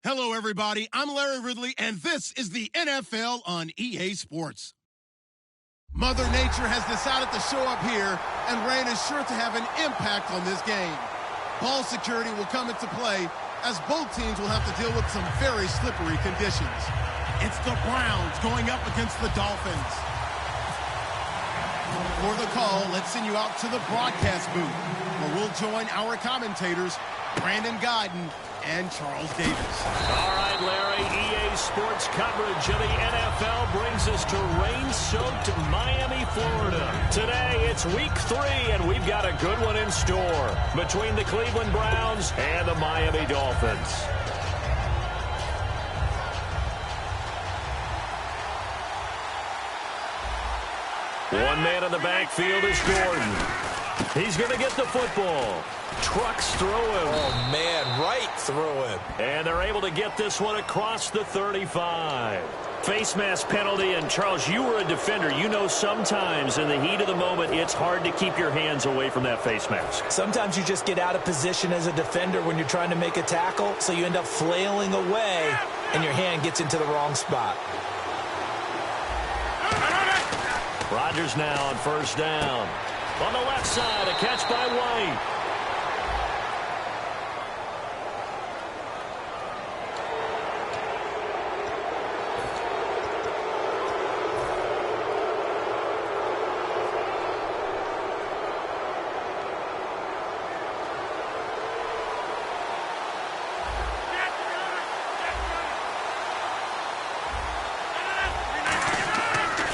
Hello, everybody. I'm Larry Ridley, and this is the NFL on EA Sports. Mother Nature has decided to show up here, and rain is sure to have an impact on this game. Ball security will come into play, as both teams will have to deal with some very slippery conditions. It's the Browns going up against the Dolphins. For the call, let's send you out to the broadcast booth, where we'll join our commentators, Brandon Godden and Charles Davis. All right, Larry, EA Sports coverage of the NFL brings us to rain-soaked Miami, Florida. Today, it's week 3, and we've got a good one in store between the Cleveland Browns and the Miami Dolphins. One man in the backfield is Gordon. He's going to get the football. Trucks through him. Oh, man, right through him. And they're able to get this one across the 35. Face mask penalty, and Charles, you were a defender. You know sometimes in the heat of the moment, it's hard to keep your hands away from that face mask. Sometimes you just get out of position as a defender when you're trying to make a tackle, so you end up flailing away, and your hand gets into the wrong spot. Rodgers now on first down. On the left side, a catch by White.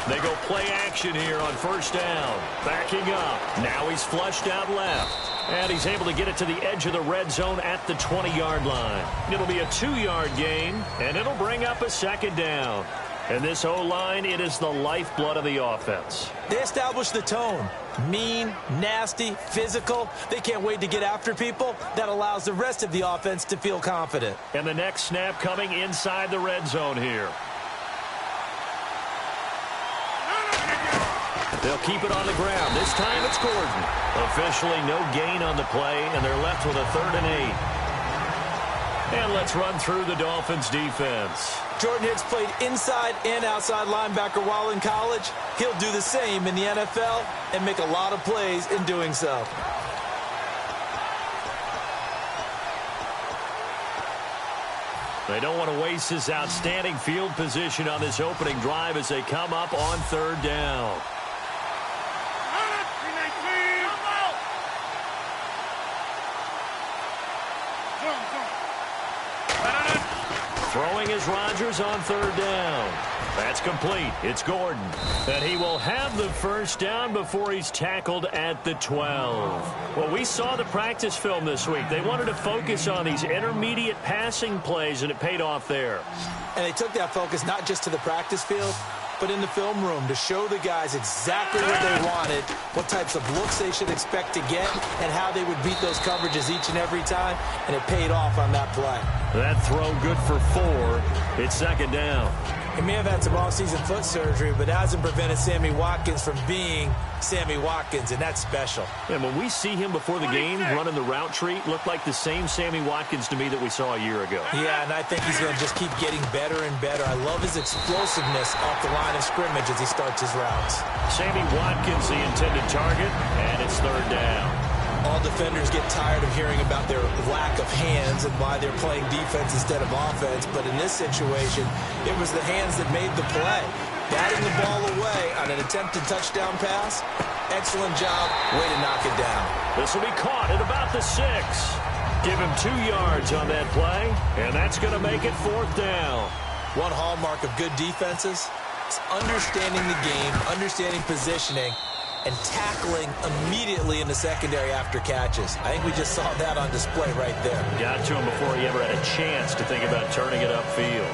They go play action here on first down. Backing up. Now he's flushed out left. And he's able to get it to the edge of the red zone at the 20-yard line. It'll be a 2-yard gain, and it'll bring up a second down. And this O-line, it is the lifeblood of the offense. They establish the tone. Mean, nasty, physical. They can't wait to get after people. That allows the rest of the offense to feel confident. And the next snap coming inside the red zone here. They'll keep it on the ground. This time it's Gordon. Officially no gain on the play, and they're left with a 3rd and 8. And let's run through the Dolphins' defense. Jordan Hicks played inside and outside linebacker while in college. He'll do the same in the NFL and make a lot of plays in doing so. They don't want to waste this outstanding field position on this opening drive as they come up on 3rd down. Throwing is Rodgers on 3rd down. That's complete. It's Gordon. And he will have the first down before he's tackled at the 12. Well, we saw the practice film this week. They wanted to focus on these intermediate passing plays, and it paid off there. And they took that focus not just to the practice field, but in the film room to show the guys exactly what they wanted, what types of looks they should expect to get, and how they would beat those coverages each and every time, and it paid off on that play. That throw good for 4. It's 2nd down. He may have had some off-season foot surgery, but that hasn't prevented Sammy Watkins from being Sammy Watkins, and that's special. And when we see him before the game running the route tree, looked like the same Sammy Watkins to me that we saw a year ago. Yeah, and I think he's going to just keep getting better and better. I love his explosiveness off the line of scrimmage as he starts his routes. Sammy Watkins, the intended target, and it's 3rd down. All defenders get tired of hearing about their lack of hands and why they're playing defense instead of offense. But in this situation, it was the hands that made the play. Batting the ball away on an attempted touchdown pass. Excellent job. Way to knock it down. This will be caught at about the 6. Give him 2 yards on that play, and that's going to make it 4th down. One hallmark of good defenses is understanding the game, understanding positioning, and tackling immediately in the secondary after catches. I think we just saw that on display right there. Got to him before he ever had a chance to think about turning it upfield.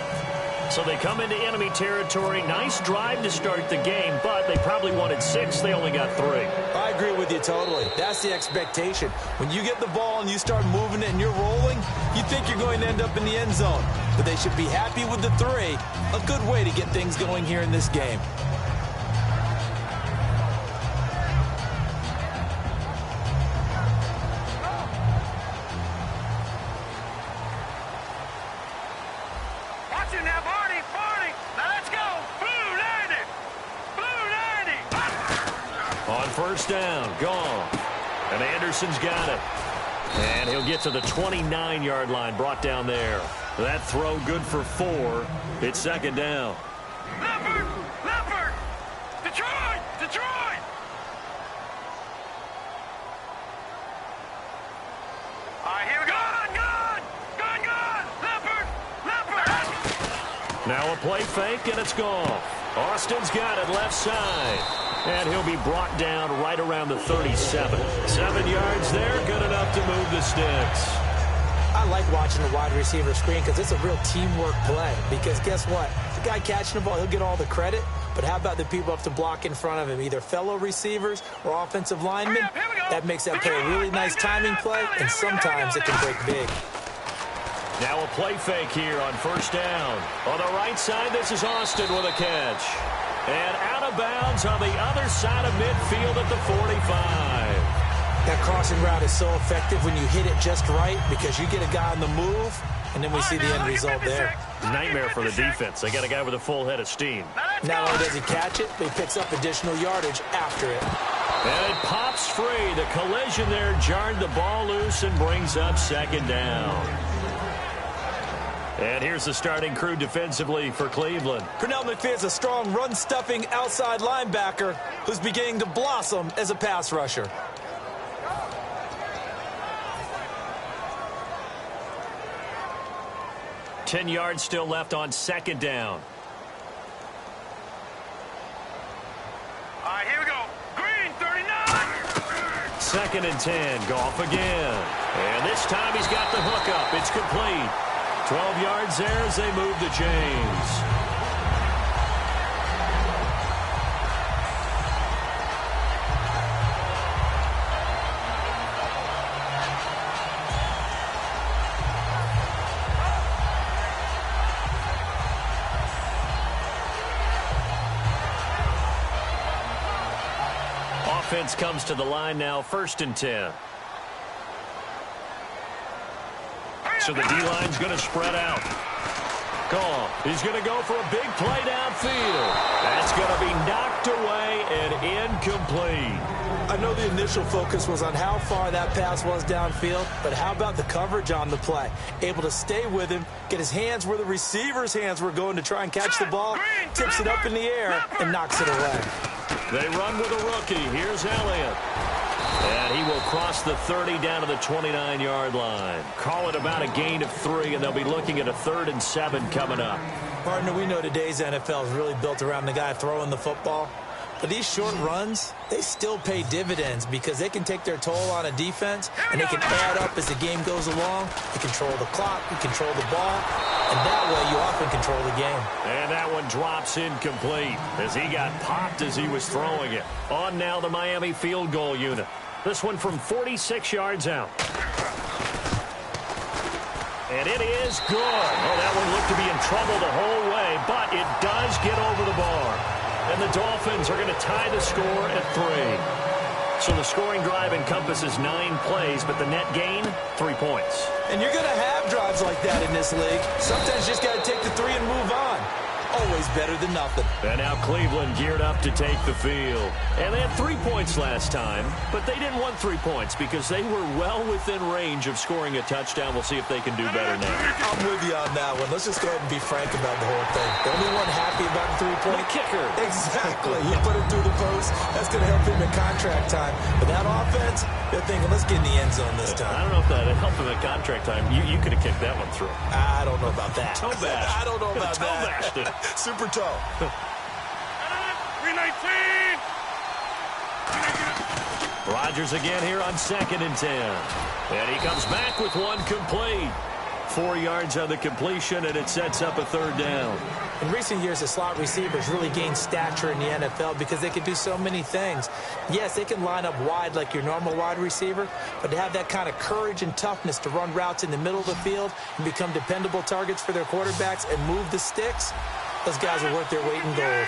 So they come into enemy territory. Nice drive to start the game, but they probably wanted 6. They only got 3. I agree with you totally. That's the expectation. When you get the ball and you start moving it and you're rolling, you think you're going to end up in the end zone. But they should be happy with the 3. A good way to get things going here in this game. Action now, Barney. Now let's go. Blue 90. Blue 90. On first down, gone. And Anderson's got it. And he'll get to the 29-yard line, brought down there. That throw good for 4. It's second down. Leopard. Detroit. All right, here we go. Gun. Leopard. Now a play fake, and it's gone. Austin's got it left side. And he'll be brought down right around the 37. 7 yards there, good enough to move the sticks. I like watching the wide receiver screen because it's a real teamwork play. Because guess what? The guy catching the ball, he'll get all the credit. But how about the people up to block in front of him, either fellow receivers or offensive linemen? That makes that play a really nice timing play, and sometimes it can break big. Now a play fake here on first down. On the right side, this is Austin with a catch. And out of bounds on the other side of midfield at the 45. That crossing route is so effective when you hit it just right because you get a guy on the move, and then we see the end result there. Nightmare for the defense. They got a guy with a full head of steam. Not only does he catch it, but he picks up additional yardage after it. And it pops free. The collision there jarred the ball loose and brings up second down. And here's the starting crew defensively for Cleveland. Pernell McPherson's a strong run-stuffing outside linebacker who's beginning to blossom as a pass rusher. Ten yards still left on second down. All right, here we go. Green, 39. Second and 10. Goff again. And this time he's got the hookup. It's complete. 12 yards there as they move the chains. Offense comes to the line now, first and 10. So the D-line's going to spread out. Goff, he's going to go for a big play downfield. That's going to be knocked away and incomplete. I know the initial focus was on how far that pass was downfield, but how about the coverage on the play? Able to stay with him, get his hands where the receiver's hands were going to try and catch the ball, tips it up in the air, and knocks it away. They run with a rookie. Here's Elliott. And he will cross the 30 down to the 29-yard line. Call it about a gain of 3, and they'll be looking at a 3rd and 7 coming up. Partner, we know today's NFL is really built around the guy throwing the football. But these short runs, they still pay dividends because they can take their toll on a defense, and they can add up as the game goes along. You control the clock, you control the ball, and that way you often control the game. And that one drops incomplete as he got popped as he was throwing it. On now the Miami field goal unit. This one from 46 yards out. And it is good. Oh, that one looked to be in trouble the whole way, but it does get over the bar. And the Dolphins are going to tie the score at 3. So the scoring drive encompasses 9 plays, but the net gain, 3 points. And you're going to have drives like that in this league. Sometimes you just got to take the 3 and move on. Always better than nothing. And now Cleveland geared up to take the field. And they had 3 points last time, but they didn't want 3 points because they were well within range of scoring a touchdown. We'll see if they can do better now. I'm with you on that one. Let's just go ahead and be frank about the whole thing. The only one happy about the 3-point kicker. Exactly. You put him through the post. That's going to help him in contract time. But that offense, they're thinking, let's get in the end zone this time. I don't know if that helped him at contract time. You could have kicked that one through. I don't know about that. Toe bash. I don't know about toe that. Bashed it. Super toe. 319. Rodgers again here on 2nd and 10. And he comes back with one complete. 4 yards on the completion, and it sets up a 3rd down. In recent years, the slot receivers really gained stature in the NFL because they can do so many things. Yes, they can line up wide like your normal wide receiver, but to have that kind of courage and toughness to run routes in the middle of the field and become dependable targets for their quarterbacks and move the sticks, those guys are worth their weight in gold.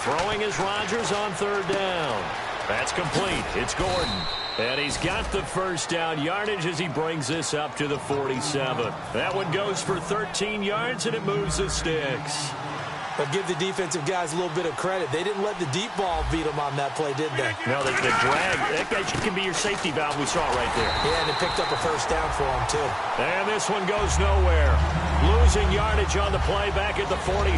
Throwing is Rodgers on 3rd down. That's complete. It's Gordon. And he's got the first down yardage as he brings this up to the 47. That one goes for 13 yards, and it moves the sticks. But give the defensive guys a little bit of credit. They didn't let the deep ball beat them on that play, did they? No, the drag, that can be your safety valve. We saw it right there. Yeah, and it picked up a first down for them, too. And this one goes nowhere. Losing yardage on the play back at the 46.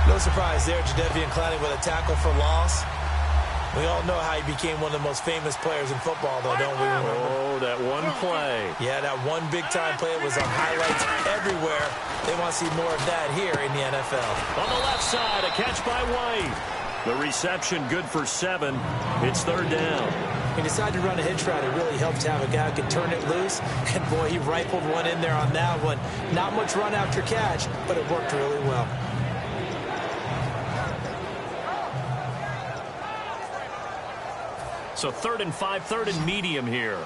No surprise there, Jadeveon Clowney with a tackle for loss. We all know how he became one of the most famous players in football, though, don't we remember? Oh, that one play. Yeah, that one big-time play. It was on highlights everywhere. They want to see more of that here in the NFL. On the left side, a catch by White. The reception good for 7. It's third down. He decided to run a hitch route. It really helped to have a guy who could turn it loose. And, boy, he rifled one in there on that one. Not much run after catch, but it worked really well. So 3rd and 5, 3rd and medium here.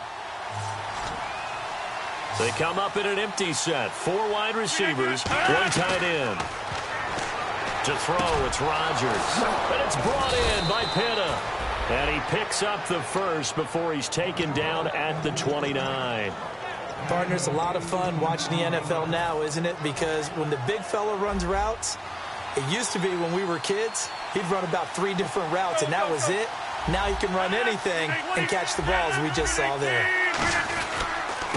They come up in an empty set. 4 wide receivers, 1 tight end. To throw, it's Rodgers. And it's brought in by Pitta. And he picks up the first before he's taken down at the 29. Partners, a lot of fun watching the NFL now, isn't it? Because when the big fella runs routes, it used to be when we were kids, he'd run about 3 different routes, and that was it. Now he can run anything and catch the balls we just saw there.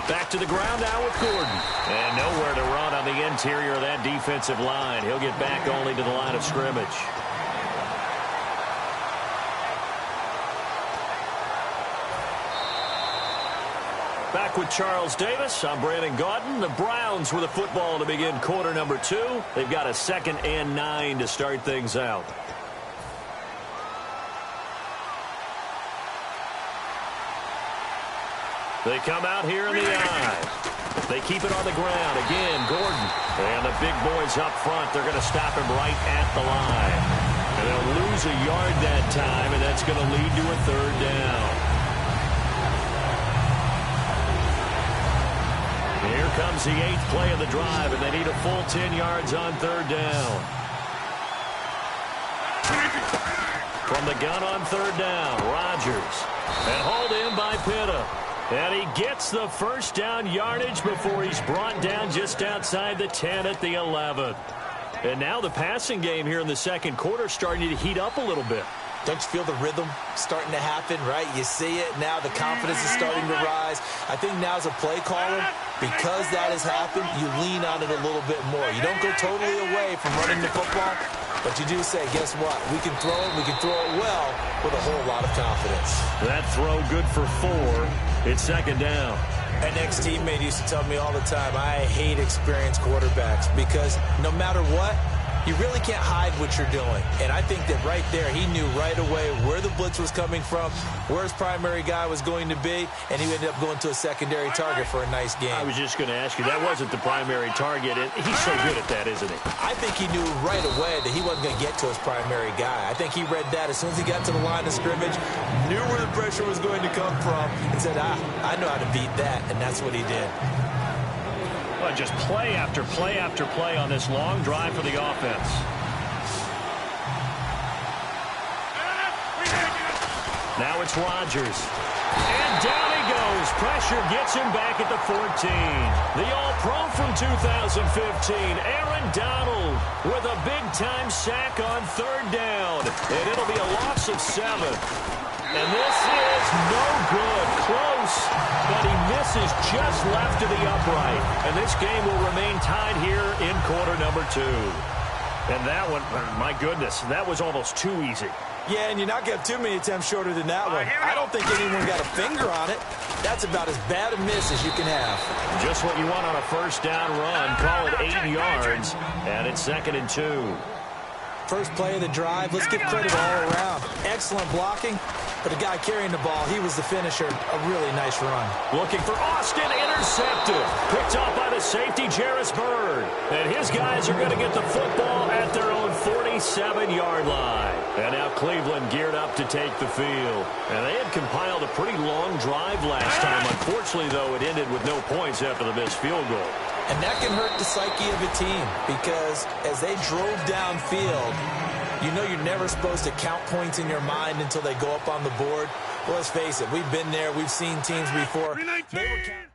Back to the ground now with Gordon. And nowhere to run on the interior of that defensive line. He'll get back only to the line of scrimmage. Back with Charles Davis. I'm Brandon Gaudin. The Browns with the football to begin quarter number 2. They've got a 2nd and 9 to start things out. They come out here in the eye. They keep it on the ground. Again, Gordon. And the big boys up front, they're going to stop him right at the line. And they'll lose a yard that time, and that's going to lead to a 3rd down. Here comes the 8th play of the drive, and they need a full 10 yards on 3rd down. From the gun on 3rd down, Rodgers. And hauled in by Pitta. And he gets the first down yardage before he's brought down just outside the 10 at the 11. And now the passing game here in the second quarter starting to heat up a little bit. Don't you feel the rhythm starting to happen, right? You see it now. The confidence is starting to rise. I think now as a play caller, because that has happened, you lean on it a little bit more. You don't go totally away from running the football, but you do say, guess what? We can throw it. We can throw it well with a whole lot of confidence. That throw good for 4. It's 2nd down. An ex-teammate used to tell me all the time, I hate experienced quarterbacks because no matter what, you really can't hide what you're doing. And I think that right there, he knew right away where the blitz was coming from, where his primary guy was going to be, and he ended up going to a secondary target for a nice game. I was just going to ask you, that wasn't the primary target. He's so good at that, isn't he? I think he knew right away that he wasn't going to get to his primary guy. I think he read that as soon as he got to the line of scrimmage, knew where the pressure was going to come from, and said, I know how to beat that, and that's what he did. Well, just play after play after play on this long drive for the offense. Now it's Rodgers. And down he goes. Pressure gets him back at the 14. The All-Pro from 2015, Aaron Donald, with a big-time sack on 3rd down. And it'll be a loss of 7. And this is no good. Close, but he misses just left to the upright. And this game will remain tied here in quarter number 2. And that one, my goodness, that was almost too easy. Yeah, and you're not going to have too many attempts shorter than that one. I don't think anyone got a finger on it. That's about as bad a miss as you can have. Just what you want on a first down run. Call it 8 yards, and it's 2nd and 2. First play of the drive. Let's give credit all around. Excellent blocking. But the guy carrying the ball, he was the finisher. A really nice run. Looking for Austin, intercepted. Picked off by the safety, Jarris Byrd. And his guys are going to get the football at their own 47-yard line. And now Cleveland geared up to take the field. And they had compiled a pretty long drive last time. Unfortunately, though, it ended with no points after the missed field goal. And that can hurt the psyche of a team because as they drove downfield, you know you're never supposed to count points in your mind until they go up on the board. Well, let's face it, we've been there. We've seen teams before. They were